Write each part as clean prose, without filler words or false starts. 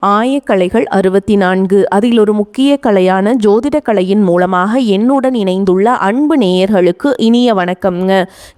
ஆயக்கலைகள் 64 அதில் ஒரு முக்கிய கலையான ஜோதிட கலையின் மூலமாக என்னுடன் இணைந்துள்ள அன்பு நேயர்களுக்கு இனிய வணக்கம்ங்க.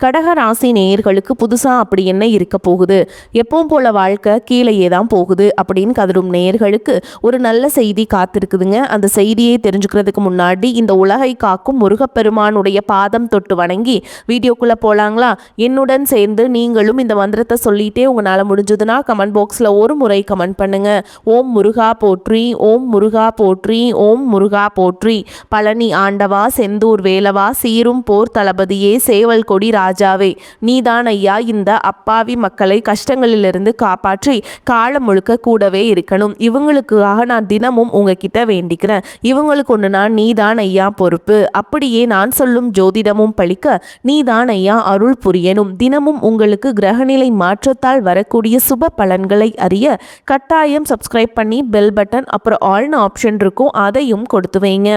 கடக ராசி நேயர்களுக்கு புதுசா அப்படி என்ன இருக்க போகுது, எப்பவும் போல வாழ்க்கை கீழேயே தான் போகுது அப்படின்னு கதரும் நேயர்களுக்கு ஒரு நல்ல செய்தி காத்திருக்குதுங்க. அந்த செய்தியை தெரிஞ்சுக்கிறதுக்கு முன்னாடி இந்த உலகை காக்கும் முருகப்பெருமானுடைய பாதம் தொட்டு வணங்கி வீடியோக்குள்ள போலாங்களா? என்னுடன் சேர்ந்து நீங்களும் இந்த மந்திரத்தை சொல்லிட்டே உங்களால் முடிஞ்சதுன்னா கமெண்ட் பாக்ஸில் ஒரு முறை கமெண்ட் பண்ணுங்க. ஓம் முருகா போற்றி, ஓம் முருகா போற்றி, ஓம் முருகா போற்றி. பழனி ஆண்டவா, செந்தூர் வேலவா, சீரும் போர் தளபதியே, சேவல் கொடி ராஜாவே, நீதான் ஐயா இந்த அப்பாவி மக்களை கஷ்டங்களிலிருந்து காப்பாற்றி காலம் முழுக்க கூடவே இருக்கணும். இவங்களுக்காக நான் தினமும் உங்ககிட்ட வேண்டிக்கிறேன். இவங்களுக்கு ஒன்றுனா நீதான் ஐயா பொறுப்பு. அப்படியே நான் சொல்லும் ஜோதிடமும் பழிக்க நீதான் ஐயா அருள் புரியணும். தினமும் உங்களுக்கு கிரகநிலை மாற்றத்தால் வரக்கூடிய சுப பலன்களை அறிய கட்டாயம் சப்ஸ்கிரைப் பண்ணி பெல் பட்டன் அப்புறம் ஆல்னு ஆப்ஷன் இருக்கும், அதையும் கொடுத்து வைங்க.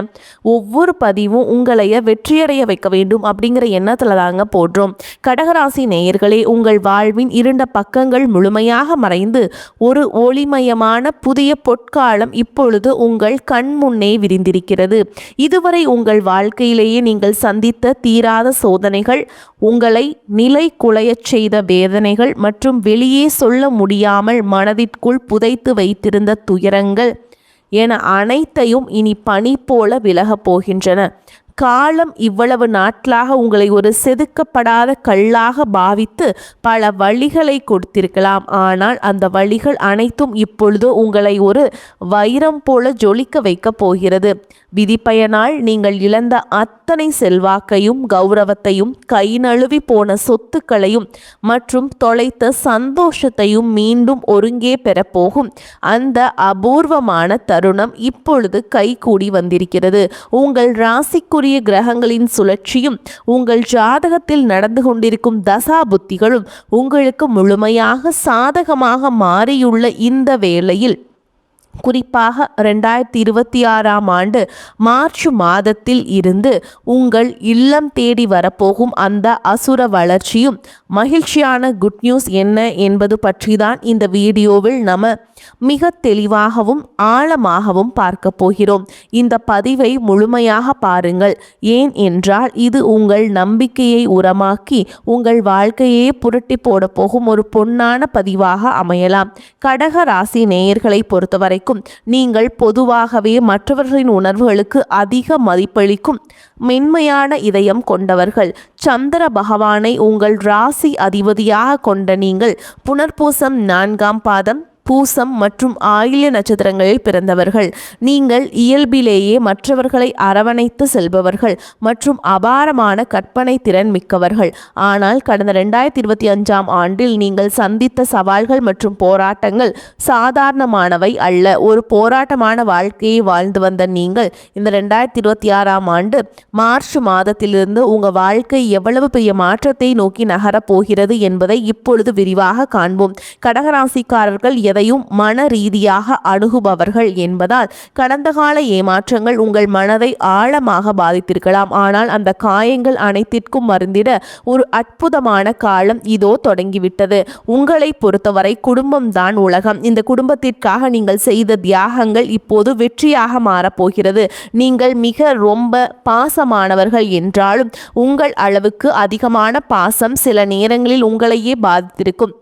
ஒவ்வொரு பதிவும் உங்களைய வெற்றியடைய வைக்க வேண்டும் அப்படிங்கிற எண்ணத்துல தாங்க போடுறோம். கடகராசி நேயர்களே, உங்கள் வாழ்வின் இருண்ட பக்கங்கள் முழுமையாக மறைந்து ஒரு ஒளிமயமான புதிய பொற்காலம் இப்பொழுது உங்கள் கண் முன்னே விரிந்திருக்கிறது. இதுவரை உங்கள் வாழ்க்கையிலேயே நீங்கள் சந்தித்த தீராத சோதனைகள், உங்களை நிலை குலையச் செய்த வேதனைகள் மற்றும் வெளியே சொல்ல முடியாமல் மனதிற்குள் புதைத்து வைத்திருந்த துயரங்கள் என அனைத்தையும் இனி பனி போல விலகப் போகின்றன. காலம் இவ்வளவு நாட்களாக உங்களை ஒரு செதுக்கப்படாத கல்லாக பாவித்து பல வழிகளை கொடுத்திருக்கலாம். ஆனால் அந்த வழிகள் அனைத்தும் இப்பொழுது உங்களை ஒரு வைரம் போல ஜொலிக்க வைக்க போகிறது. விதிப்பயனால் நீங்கள் இழந்த அத்தனை செல்வாக்கையும் கௌரவத்தையும், கை நழுவி போன சொத்துக்களையும் மற்றும் தொலைத்த சந்தோஷத்தையும் மீண்டும் ஒருங்கே பெறப்போகும் அந்த அபூர்வமான தருணம் இப்பொழுது கைகூடி வந்திருக்கிறது. உங்கள் ராசிக்குரிய கிரகங்களின் சுழற்சியும் உங்கள் ஜாதகத்தில் நடந்து கொண்டிருக்கும் தசா புத்திகளும் உங்களுக்கு முழுமையாக சாதகமாக மாறியுள்ள இந்த வேளையில், குறிப்பாக 2026ஆம் ஆண்டு மார்ச் மாதத்தில் இருந்து உங்கள் இல்லம் தேடி வரப்போகும் அந்த அசுர வளர்ச்சியும் மகிழ்ச்சியான குட் நியூஸ் என்ன என்பது பற்றி தான் இந்த வீடியோவில் நம்ம மிக தெளிவாகவும் ஆழமாகவும் பார்க்க போகிறோம். இந்த பதிவை முழுமையாக பாருங்கள். ஏன் என்றால் இது உங்கள் நம்பிக்கையை உரமாக்கி உங்கள் வாழ்க்கையே புரட்டி போட போகும் ஒரு பொன்னான பதிவாக அமையலாம். கடக ராசி நேயர்களை பொறுத்தவரை நீங்கள் பொதுவாகவே மற்றவர்களின் உணர்வுகளுக்கு அதிக மதிப்பளிக்கும் மென்மையான இதயம் கொண்டவர்கள். சந்திர பகவானை உங்கள் ராசி அதிபதியாக கொண்ட நீங்கள் புனர்பூசம் 4ஆம் பாதம், பூசம் மற்றும் ஆயில்ய நட்சத்திரங்களில் பிறந்தவர்கள். நீங்கள் இயல்பிலேயே மற்றவர்களை அரவணைத்து செல்பவர்கள் மற்றும் அபாரமான கற்பனை திறன் மிக்கவர்கள். ஆனால் கடந்த 2025ஆம் ஆண்டில் நீங்கள் சந்தித்த சவால்கள் மற்றும் போராட்டங்கள் சாதாரணமானவை அல்ல. ஒரு போராட்டமான வாழ்க்கையை வாழ்ந்து வந்த நீங்கள் இந்த 2026ஆம் ஆண்டு மார்ச் மாதத்திலிருந்து உங்கள் வாழ்க்கை எவ்வளவு பெரிய மாற்றத்தை நோக்கி நகரப் போகிறது என்பதை இப்பொழுது விரிவாக காண்போம். கடகராசிக்காரர்கள் எதையும் மன ரீதியாக அணுகுபவர்கள் என்பதால் கடந்த கால ஏமாற்றங்கள் உங்கள் மனதை ஆழமாக பாதித்திருக்கலாம். ஆனால் அந்த காயங்கள் அனைத்திற்கும் மருந்திட ஒரு அற்புதமான காலம் இதோ தொடங்கிவிட்டது. உங்களை பொறுத்தவரை குடும்பம்தான் உலகம். இந்த குடும்பத்திற்காக நீங்கள் செய்த தியாகங்கள் இப்போது வெற்றியாக மாறப்போகிறது. நீங்கள் ரொம்ப பாசமானவர்கள் என்றாலும் உங்கள் அளவுக்கு அதிகமான பாசம் சில நேரங்களில் உங்களையே பாதித்திருக்கும்.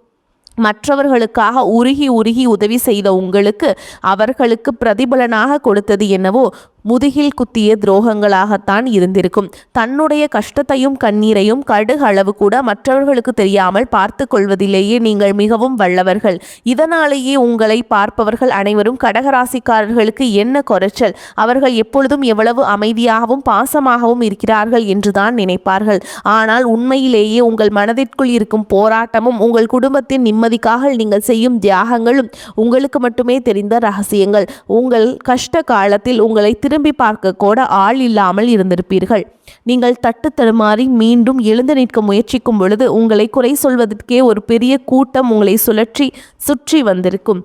மற்றவர்களுக்காக உருகி உருகி உதவி செய்த உங்களுக்கு அவர்களுக்கு பிரதிபலனாக கொடுத்தது என்னவோ முதுகில் குத்திய துரோகங்களாகத்தான் இருந்திருக்கும். தன்னுடைய கஷ்டத்தையும் கண்ணீரையும் கடுகு அளவு கூட மற்றவர்களுக்கு தெரியாமல் பார்த்து கொள்வதிலேயே நீங்கள் மிகவும் வல்லவர்கள். இதனாலேயே உங்களை பார்ப்பவர்கள் அனைவரும் கடகராசிக்காரர்களுக்கு என்ன குறைச்சல், அவர்கள் எப்பொழுதும் எவ்வளவு அமைதியாகவும் பாசமாகவும் இருக்கிறார்கள் என்றுதான் நினைப்பார்கள். ஆனால் உண்மையிலேயே உங்கள் மனதிற்குள் இருக்கும் போராட்டமும் உங்கள் குடும்பத்தின் நிம்மதிக்காக நீங்கள் செய்யும் தியாகங்களும் உங்களுக்கு மட்டுமே தெரிந்த ரகசியங்கள். உங்கள் கஷ்ட காலத்தில் உங்களை திரும்பி பார்க்க கூட ஆள் இல்லாமல் இருந்திருப்பீர்கள். நீங்கள் தட்டு தடுமாறி மீண்டும் எழுந்து நிற்க முயற்சிக்கும் பொழுது உங்களை குறை சொல்வதற்கே ஒரு பெரிய கூட்டம் உங்களை சுற்றி வந்திருக்கும்.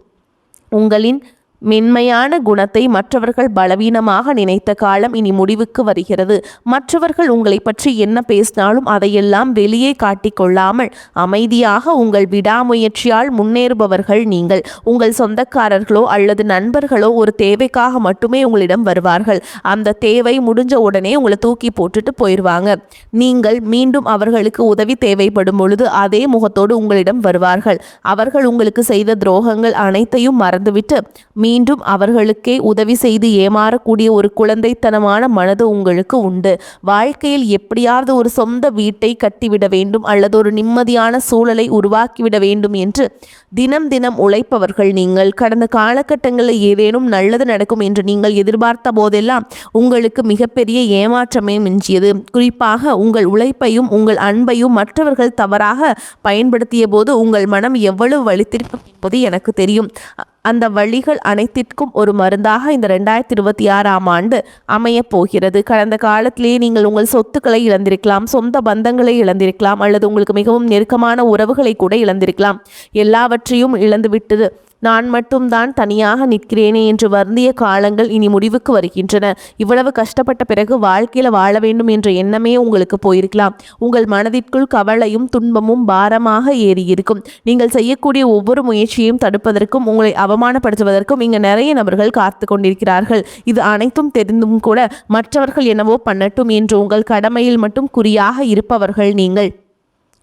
உங்களின் மென்மையான குணத்தை மற்றவர்கள் பலவீனமாக நினைத்த காலம் இனி முடிவுக்கு வருகிறது. மற்றவர்கள் உங்களை பற்றி என்ன பேசினாலும் அதையெல்லாம் வெளியே காட்டிக்கொள்ளாமல் அமைதியாக உங்கள் விடாமுயற்சியால் முன்னேறுபவர்கள் நீங்கள். உங்கள் சொந்தக்காரர்களோ அல்லது நண்பர்களோ ஒரு தேவைக்காக மட்டுமே உங்களிடம் வருவார்கள். அந்த தேவை முடிஞ்ச உடனே உங்களை தூக்கி போட்டுட்டு போயிடுவாங்க. நீங்கள் மீண்டும் அவர்களுக்கு உதவி தேவைப்படும் பொழுது அதே முகத்தோடு உங்களிடம் வருவார்கள். அவர்கள் உங்களுக்கு செய்த துரோகங்கள் அனைத்தையும் மறந்துவிட்டு மீண்டும் அவர்களுக்கே உதவி செய்து ஏமாறக்கூடிய ஒரு குழந்தைத்தனமான மனது உங்களுக்கு உண்டு. வாழ்க்கையில் எப்படியாவது ஒரு சொந்த வீட்டை கட்டிவிட வேண்டும் அல்லது ஒரு நிம்மதியான சூழலை உருவாக்கிவிட வேண்டும் என்று தினம் தினம் உழைப்பவர்கள் நீங்கள். கடந்த காலகட்டங்களில் ஏதேனும் நல்லது நடக்கும் என்று நீங்கள் எதிர்பார்த்த போதெல்லாம் உங்களுக்கு மிகப்பெரிய ஏமாற்றமே மிஞ்சியது. குறிப்பாக உங்கள் உழைப்பையும் உங்கள் அன்பையும் மற்றவர்கள் தவறாக பயன்படுத்திய போது உங்கள் மனம் எவ்வளவு வலித்திருக்கும் என்பது எனக்கு தெரியும். அந்த வழிகள் அனைத்திற்கும் ஒரு மருந்தாக இந்த 2026ஆம் ஆண்டு அமையப் போகிறது. கடந்த காலத்திலேயே நீங்கள் உங்கள் சொத்துக்களை இழந்திருக்கலாம், சொந்த பந்தங்களை இழந்திருக்கலாம், அல்லது உங்களுக்கு மிகவும் நெருக்கமான உறவுகளை கூட இழந்திருக்கலாம். எல்லாவற்றையும் இழந்துவிட்டது நான் மட்டும்தான் தனியாக நிற்கிறேனே என்று வருந்திய காலங்கள் இனி முடிவுக்கு வருகின்றன. இவ்வளவு கஷ்டப்பட்ட பிறகு வாழ்க்கையில் வாழ வேண்டும் என்ற எண்ணமே உங்களுக்கு போயிருக்கலாம். உங்கள் மனதிற்குள் கவலையும் துன்பமும் பாரமாக ஏறியிருக்கும். நீங்கள் செய்யக்கூடிய ஒவ்வொரு முயற்சியையும் தடுப்பதற்கும் உங்களை அவமானப்படுத்துவதற்கும் இங்கு நிறைய நபர்கள் காத்து கொண்டிருக்கிறார்கள். இது அனைத்தும் தெரிந்தும் கூட மற்றவர்கள் என்னவோ பண்ணட்டும் என்று உங்கள் கடமையில் மட்டும் குறியாக இருப்பவர்கள் நீங்கள்.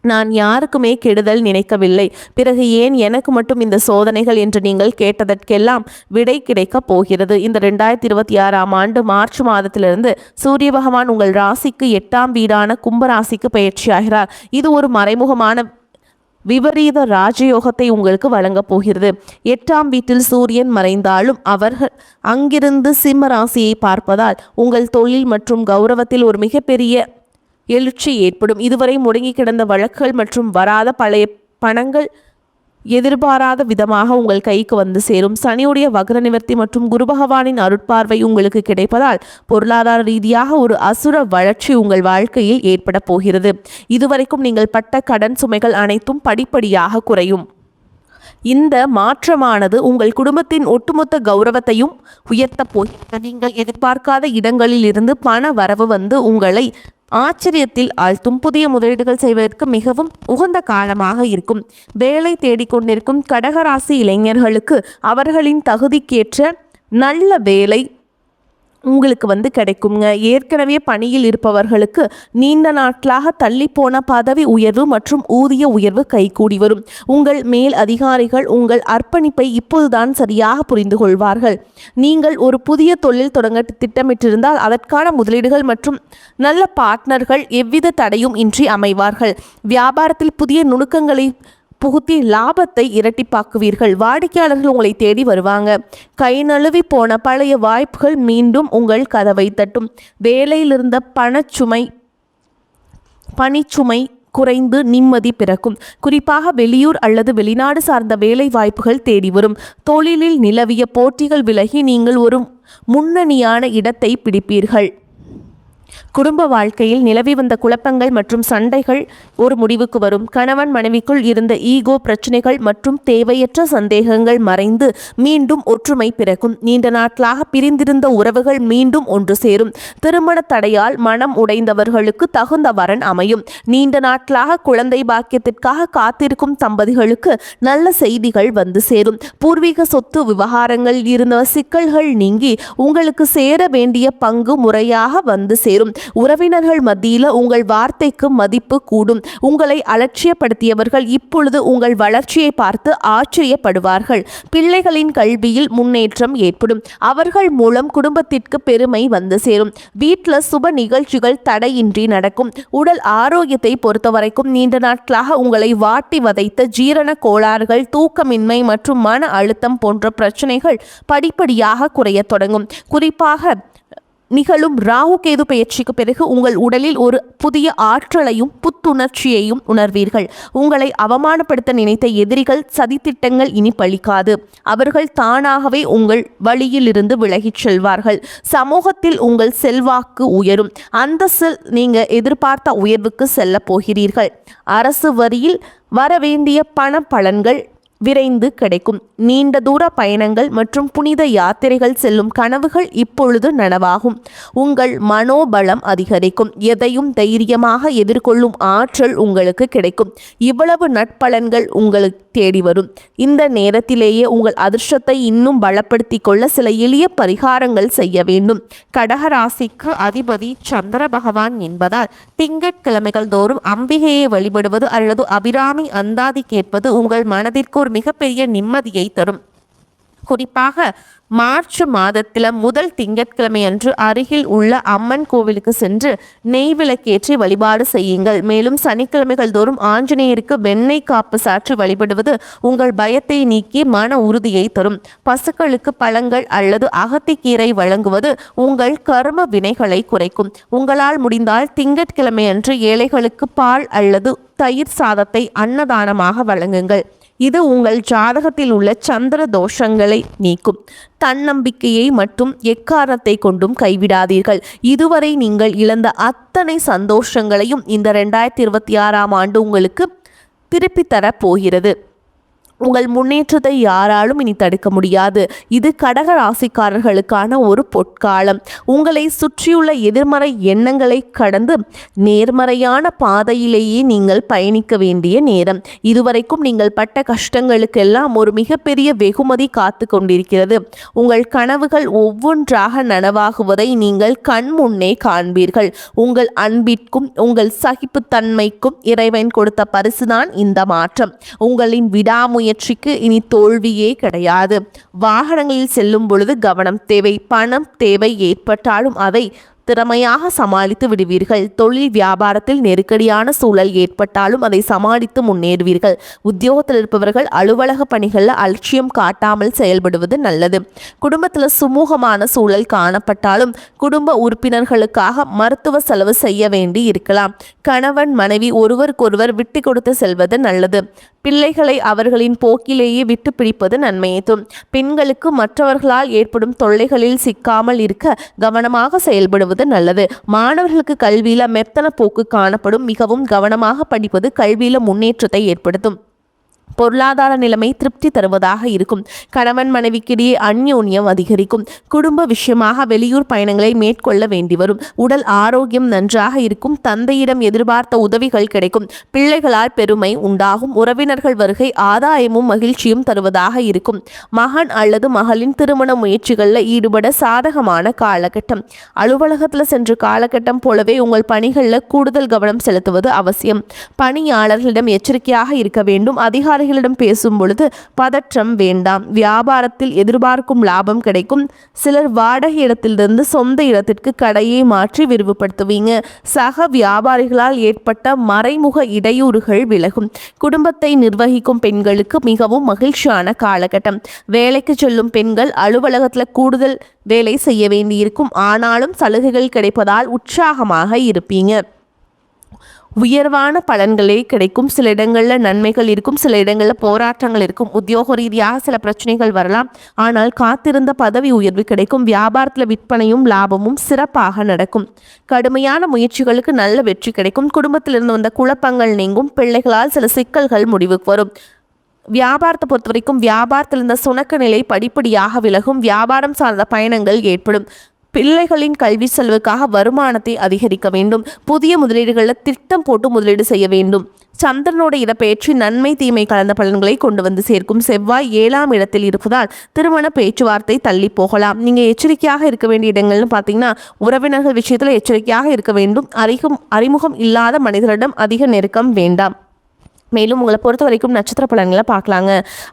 நான் யாருக்குமே கெடுதல் நினைக்கவில்லை, பிறகு ஏன் எனக்கு மட்டும் இந்த சோதனைகள் என்று நீங்கள் கேட்டதற்கெல்லாம் விடை கிடைக்கப் போகிறது. இந்த 2026ஆம் ஆண்டு மார்ச் மாதத்திலிருந்து சூரிய பகவான் உங்கள் ராசிக்கு 8ஆம் வீடான கும்பராசிக்கு பயிற்சியாகிறார். இது ஒரு மறைமுகமான விபரீத ராஜயோகத்தை உங்களுக்கு வழங்கப் போகிறது. 8ஆம் வீட்டில் சூரியன் மறைந்தாலும் அவர்கள் அங்கிருந்து சிம்ம ராசியை பார்ப்பதால் உங்கள் தொழில் மற்றும் கௌரவத்தில் ஒரு மிகப்பெரிய எழுச்சி ஏற்படும். இதுவரை முடங்கி கிடந்த வழக்குகள் மற்றும் வராத பழைய பணங்கள் எதிர்பாராத விதமாக உங்கள் கைக்கு வந்து சேரும். சனியுடைய வக்ர நிவர்த்தி மற்றும் குரு பகவானின் அருட்பார்வை உங்களுக்கு கிடைப்பதால் பொருளாதார ரீதியாக ஒரு அசுர வளர்ச்சி உங்கள் வாழ்க்கையில் ஏற்பட போகிறது. இதுவரைக்கும் நீங்கள் பட்ட கடன் சுமைகள் அனைத்தும் படிப்படியாக குறையும். இந்த மாற்றமானது உங்கள் குடும்பத்தின் ஒட்டுமொத்த கௌரவத்தையும் உயர்த்தப் போகிறது. நீங்கள் எதிர்பார்க்காத இடங்களில் இருந்து பண வரவு வந்து உங்களை ஆச்சரியத்தில் ஆழ்த்தும். புதிய முதலீடுகள் செய்வதற்கு மிகவும் உகந்த காலமாக இருக்கும். வேலை தேடிக்கொண்டிருக்கும் கடகராசி இளைஞர்களுக்கு அவர்களின் தகுதிக்கேற்ற நல்ல வேலை உங்களுக்கு கிடைக்குங்க. ஏற்கனவே பணியில் இருப்பவர்களுக்கு நீண்ட நாட்களாக தள்ளி போன பதவி உயர்வு மற்றும் ஊதிய உயர்வு கைகூடி வரும். உங்கள் மேல் அதிகாரிகள் உங்கள் அர்ப்பணிப்பை இப்போதுதான் சரியாக புரிந்து கொள்வார்கள். நீங்கள் ஒரு புதிய தொழில் தொடங்க திட்டமிட்டிருந்தால் அதற்கான முதலீடுகள் மற்றும் நல்ல பார்ட்னர்கள் எவ்வித தடையும் இன்றி அமைவார்கள். வியாபாரத்தில் புதிய நுணுக்கங்களை புகுத்தி லாபத்தை இரட்டிப்பாக்குவீர்கள். வாடிக்கையாளர்கள் உங்களை தேடி வருவாங்க. கை நழுவி போன பழைய வாய்ப்புகள் மீண்டும் உங்கள் கதவை தட்டும். வேலையிலிருந்த பணிச்சுமை குறைந்து நிம்மதி பிறக்கும். குறிப்பாக வெளியூர் அல்லது வெளிநாடு சார்ந்த வேலை வாய்ப்புகள் தேடி வரும். தொழிலில் நிலவிய போட்டிகள் விலகி நீங்கள் ஒரு முன்னணியான இடத்தை பிடிப்பீர்கள். குடும்ப வாழ்க்கையில் நிலவி வந்த குழப்பங்கள் மற்றும் சண்டைகள் ஒரு முடிவுக்கு வரும். கணவன் மனைவிக்குள் இருந்த ஈகோ பிரச்சனைகள் மற்றும் தேவையற்ற சந்தேகங்கள் மறைந்து மீண்டும் ஒற்றுமை பிறக்கும். நீண்ட நாட்களாக பிரிந்திருந்த உறவுகள் மீண்டும் ஒன்று சேரும். திருமண தடையால் மனம் உடைந்தவர்களுக்கு தகுந்த வரன் அமையும். நீண்ட நாட்களாக குழந்தை பாக்கியத்திற்காக காத்திருக்கும் தம்பதிகளுக்கு நல்ல செய்திகள் வந்து சேரும். பூர்வீக சொத்து விவகாரங்களில் இருந்த சிக்கல்கள் நீங்கி உங்களுக்கு சேர வேண்டிய பங்கு முறையாக வந்து சேரும். உறவினர்கள் மத்தியில் உங்கள் வார்த்தைக்கு மதிப்பு கூடும். உங்களை அலட்சியப்படுத்தியவர்கள் இப்பொழுது உங்கள் வளர்ச்சியை பார்த்து ஆச்சரியப்படுவார்கள். பிள்ளைகளின் கல்வியில் முன்னேற்றம் ஏற்படும். அவர்கள் மூலம் குடும்பத்திற்கு பெருமை வந்து சேரும். வீட்டில் சுப நிகழ்ச்சிகள் தடையின்றி நடக்கும். உடல் ஆரோக்கியத்தை பொறுத்தவரைக்கும் நீண்ட நாட்களாக உங்களை வாட்டி வதைத்த ஜீரண கோளாறுகள், தூக்கமின்மை மற்றும் மன அழுத்தம் போன்ற பிரச்சனைகள் படிப்படியாக குறைய தொடங்கும். குறிப்பாக நிகழும் ராகு கேது பயிற்சிக்கு பிறகு உங்கள் உடலில் ஒரு புதிய ஆற்றலையும் புத்துணர்ச்சியையும் உணர்வீர்கள். உங்களை அவமானப்படுத்த நினைத்த எதிரிகள் சதித்திட்டங்கள் இனி பலிக்காது. அவர்கள் தானாகவே உங்கள் வழியில் இருந்து விலகிச் செல்வார்கள். சமூகத்தில் உங்கள் செல்வாக்கு உயரும். அந்தஸ்தில் நீங்கள் எதிர்பார்த்த உயர்வுக்கு செல்ல போகிறீர்கள். அரசு வரியில் வரவேண்டிய பண பலன்கள் விரைந்து கிடைக்கும். நீண்ட தூர பயணங்கள் மற்றும் புனித யாத்திரைகள் செல்லும் கனவுகள் இப்பொழுது நனவாகும். உங்கள் மனோபலம் அதிகரிக்கும். எதையும் தைரியமாக எதிர்கொள்ளும் ஆற்றல் உங்களுக்கு கிடைக்கும். இவ்வளவு நட்பலன்கள் உங்களுக்கு தேடி வரும். இந்த நேரத்திலேயே உங்கள் அதிர்ஷ்டத்தை இன்னும் பலப்படுத்திக் கொள்ள சில எளிய பரிகாரங்கள் செய்ய வேண்டும். கடகராசிக்கு அதிபதி சந்திர பகவான் என்பதால் திங்கட்கிழமைகள் தோறும் அம்பிகையை வழிபடுவது அல்லது அபிராமி அந்தாதி கேட்பது உங்கள் மனதிற்கு ஒரு மிகப்பெரிய நிம்மதியை தரும். குறிப்பாக மார்ச் மாதத்தில் முதல் திங்கட்கிழமை அன்று அருகில் உள்ள அம்மன் கோவிலுக்கு சென்று நெய் விளக்கேற்றி வழிபாடு செய்யுங்கள். மேலும் சனிக்கிழமைகள் தோறும் ஆஞ்சநேயருக்கு வெண்ணெய் காப்பு சாற்றி வழிபடுவது உங்கள் பயத்தை நீக்கி மன உறுதியை தரும். பசுக்களுக்கு பழங்கள் அல்லது அகத்திக்கீரை வழங்குவது உங்கள் கர்ம வினைகளை குறைக்கும். உங்களால் முடிந்தால் திங்கட்கிழமை அன்று ஏழைகளுக்கு பால் அல்லது தயிர் சாதத்தை அன்னதானமாக வழங்குங்கள். இது உங்கள் ஜாதகத்தில் உள்ள சந்திர தோஷங்களை நீக்கும். தன்னம்பிக்கையை மற்றும் எக்காரணத்தை கொண்டும் கைவிடாதீர்கள். இதுவரை நீங்கள் இழந்த அத்தனை சந்தோஷங்களையும் இந்த 2026ஆம் ஆண்டு உங்களுக்கு திருப்பி தரப் போகிறது. உங்கள் முன்னேற்றத்தை யாராலும் இனி தடுக்க முடியாது. இது கடக ராசிக்காரர்களுக்கான ஒரு பொற்காலம். உங்களை சுற்றியுள்ள எதிர்மறை எண்ணங்களை கடந்து நேர்மறையான பாதையிலேயே நீங்கள் பயணிக்க வேண்டிய நேரம். இதுவரைக்கும் நீங்கள் பட்ட கஷ்டங்களுக்கெல்லாம் ஒரு மிகப்பெரிய வெகுமதி காத்து கொண்டிருக்கிறது. உங்கள் கனவுகள் ஒவ்வொன்றாக நனவாகுவதை நீங்கள் கண் முன்னே காண்பீர்கள். உங்கள் அன்பிற்கும் உங்கள் சகிப்புத்தன்மைக்கும் இறைவன் கொடுத்த பரிசுதான் இந்த மாற்றம். உங்களின் விடாமுயற்சிக்கு இனி தோல்வியே கிடையாது. வாகனங்களில் செல்லும் பொழுது கவனம் தேவை. பணம் தேவை ஏற்பட்டாலும் அதை திறமையாக சமாளித்து விடுவீர்கள். தொழில் வியாபாரத்தில் நெருக்கடியான சூழல் ஏற்பட்டாலும் அதை சமாளித்து முன்னேறுவீர்கள். உத்தியோகத்தில் இருப்பவர்கள் அலுவலக பணிகளில் அலட்சியம் காட்டாமல் செயல்படுவது நல்லது. குடும்பத்தில் சுமூகமான சூழல் காணப்பட்டாலும் குடும்ப உறுப்பினர்களுக்காக மருத்துவ செலவு செய்ய வேண்டி இருக்கலாம். கணவன் மனைவி ஒருவருக்கொருவர் விட்டு கொடுத்து செல்வது நல்லது. பிள்ளைகளை அவர்களின் போக்கிலேயே விட்டு பிடிப்பது நன்மையை தரும். பெண்களுக்கு மற்றவர்களால் ஏற்படும் தொல்லைகளில் சிக்காமல் இருக்க கவனமாக செயல்படுவது நல்லது. மாணவர்களுக்கு கல்வியில மெத்தன போக்கு காணப்படும். மிகவும் கவனமாக படிப்பது கல்வியில முன்னேற்றத்தை ஏற்படுத்தும். பொருளாதார நிலைமை திருப்தி தருவதாக இருக்கும். கணவன் மனைவிக்கிடையே அந்யோன்யம் அதிகரிக்கும். குடும்ப விஷயமாக வெளியூர் பயணங்களை மேற்கொள்ள வேண்டி வரும். உடல் ஆரோக்கியம் நன்றாக இருக்கும். தந்தையிடம் எதிர்பார்த்த உதவிகள் கிடைக்கும். பிள்ளைகளால் பெருமை உண்டாகும். உறவினர்கள் வருகை ஆதாயமும் மகிழ்ச்சியும் தருவதாக இருக்கும். மகன் அல்லது மகளின் திருமண முயற்சிகளில் ஈடுபட சாதகமான காலகட்டம். அலுவலகத்தில் சென்ற காலகட்டம் போலவே உங்கள் பணிகளில் கூடுதல் கவனம் செலுத்துவது அவசியம். பணியாளர்களிடம் எச்சரிக்கையாக இருக்க வேண்டும். அதிகாரிகளிடம் பேசும் பொழுது பதற்றம் வேண்டாம். வியாபாரத்தில் எதிர்பார்க்கும் லாபம் கிடைக்கும். சிலர் வாடகை இடத்திலிருந்து சொந்த இடத்திற்கு கடையை மாற்றி விரிவுபடுத்துவீங்க. சக வியாபாரிகளால் ஏற்பட்ட மறைமுக இடையூறுகள் விலகும். குடும்பத்தை நிர்வகிக்கும் பெண்களுக்கு மிகவும் மகிழ்ச்சியான காலகட்டம். வேலைக்கு செல்லும் பெண்கள் அலுவலகத்தில் கூடுதல் வேலை செய்ய வேண்டியிருக்கும். ஆனாலும் சலுகைகள் கிடைப்பதால் உற்சாகமாக இருப்பீங்க. உயர்வான பலன்களே கிடைக்கும். சில இடங்களில் நன்மைகள் இருக்கும். சில இடங்களில் போராட்டங்கள் இருக்கும். உத்தியோக ரீதியாக சில பிரச்சனைகள் வரலாம். ஆனால் காத்திருந்த பதவி உயர்வு கிடைக்கும். வியாபாரத்தில் விற்பனையும் லாபமும் சிறப்பாக நடக்கும். கடுமையான முயற்சிகளுக்கு நல்ல வெற்றி கிடைக்கும். குடும்பத்திலிருந்து வந்த குழப்பங்கள் நீங்கும். பிள்ளைகளால் சில சிக்கல்கள் முடிவுக்கு வரும். வியாபாரத்தை பொறுத்த வரைக்கும் வியாபாரத்தில் இருந்த சுணக்க நிலை படிப்படியாக விலகும். வியாபாரம் சார்ந்த பயணங்கள் ஏற்படும். பிள்ளைகளின் கல்வி செலவுக்காக வருமானத்தை அதிகரிக்க வேண்டும். புதிய முதலீடுகளில் திட்டம் போட்டு முதலீடு செய்ய வேண்டும். சந்திரனோட இடப்பெயர்ச்சி நன்மை தீமை கலந்த பலன்களை கொண்டு வந்து சேர்க்கும். செவ்வாய் 7ஆம் இடத்தில் இருப்பதால் திருமண பேச்சுவார்த்தை தள்ளி போகலாம். நீங்கள் எச்சரிக்கையாக இருக்க வேண்டிய இடங்கள்னு பார்த்தீங்கன்னா உறவினர்கள் விஷயத்தில் எச்சரிக்கையாக இருக்க வேண்டும். அறிமுகம் இல்லாத மனிதரிடம் அதிக நெருக்கம் வேண்டாம். மேலும் உங்களை பொறுத்த வரைக்கும் நட்சத்திர பலன்களை பார்க்கலாங்க.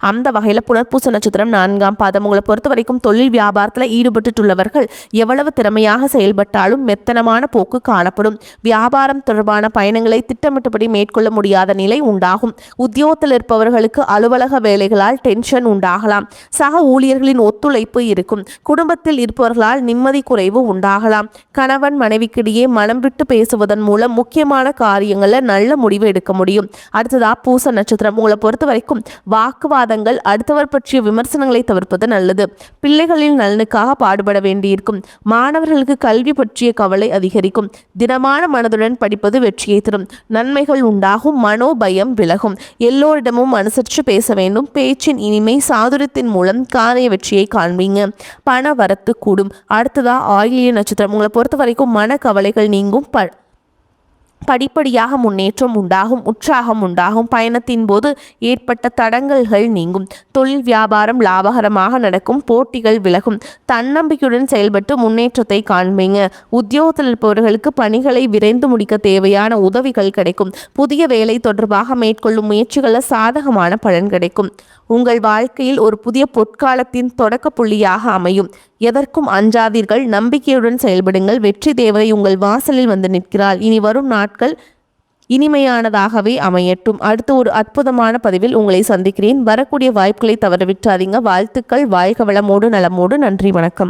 அந்த வகையில் புனர்பூச நட்சத்திரம் 4ஆம் பாதம். உங்களை பொறுத்த வரைக்கும் தொழில் வியாபாரத்தில் ஈடுபட்டுள்ளவர்கள் எவ்வளவு திறமையாக செயல்பட்டாலும் மெத்தனமான போக்கு காணப்படும். வியாபாரம் தொடர்பான பயணங்களை திட்டமிட்டபடி மேற்கொள்ள முடியாத நிலை உண்டாகும். உத்தியோகத்தில் இருப்பவர்களுக்கு அலுவலக வேலைகளால் டென்ஷன் உண்டாகலாம். சக ஊழியர்களின் ஒத்துழைப்பு இருக்கும். குடும்பத்தில் இருப்பவர்களால் நிம்மதி குறைவு உண்டாகலாம். கணவன் மனைவிக்கிடையே மனம் விட்டு பேசுவதன் மூலம் முக்கியமான காரியங்களில் நல்ல முடிவு எடுக்க முடியும். அடுத்ததாக பூச நட்சத்திரம். உங்களை பொறுத்த வரைக்கும் வாக்குவாதங்கள், அடுத்தவர் பற்றிய விமர்சனங்களை தவிர்ப்பது நல்லது. பிள்ளைகளின் நலனுக்காக பாடுபட வேண்டியிருக்கும். மாணவர்களுக்கு கல்வி பற்றிய கவலை அதிகரிக்கும். திடமான மனதுடன் படிப்பது வெற்றியை தரும். நன்மைகள் உண்டாகும். மனோபயம் விலகும். எல்லோரிடமும் அனுசரித்து பேச வேண்டும். பேச்சின் இனிமை சாதுரியத்தின் மூலம் காரிய வெற்றியை காண்பீங்க. பண வரத்து கூடும். அடுத்ததா ஆயில்ய நட்சத்திரம். உங்களை பொறுத்த வரைக்கும் மன கவலைகள் நீங்கும். படிப்படியாக முன்னேற்றம் உண்டாகும். உற்சாகம் உண்டாகும். பயணத்தின் போது ஏற்பட்ட தடங்கல்கள் நீங்கும். தொழில் வியாபாரம் லாபகரமாக நடக்கும். போட்டிகள் விலகும். தன்னம்பிக்கையுடன் செயல்பட்டு முன்னேற்றத்தை காண்பீங்க. உத்தியோகத்தில் இருப்பவர்களுக்கு பணிகளை விரைந்து முடிக்க தேவையான உதவிகள் கிடைக்கும். புதிய வேலை தொடர்பாக மேற்கொள்ளும் முயற்சிகளில் சாதகமான பலன் கிடைக்கும். உங்கள் வாழ்க்கையில் ஒரு புதிய பொற்காலத்தின் தொடக்க புள்ளியாக அமையும். எதற்கும் அஞ்சாதீர்கள். நம்பிக்கையுடன் செயல்படுங்கள். வெற்றி தேவதை உங்கள் வாசலில் வந்து நிற்கிறாள். இனி வரும் நாட்கள் இனிமையானதாகவே அமையட்டும். அடுத்து ஒரு அற்புதமான பதிவில் உங்களை சந்திக்கிறேன். வரக்கூடிய வாய்ப்புகளை தவறவிட்டாதீங்க. வாழ்த்துக்கள். வாழ்க வளமோடு நலமோடு. நன்றி, வணக்கம்.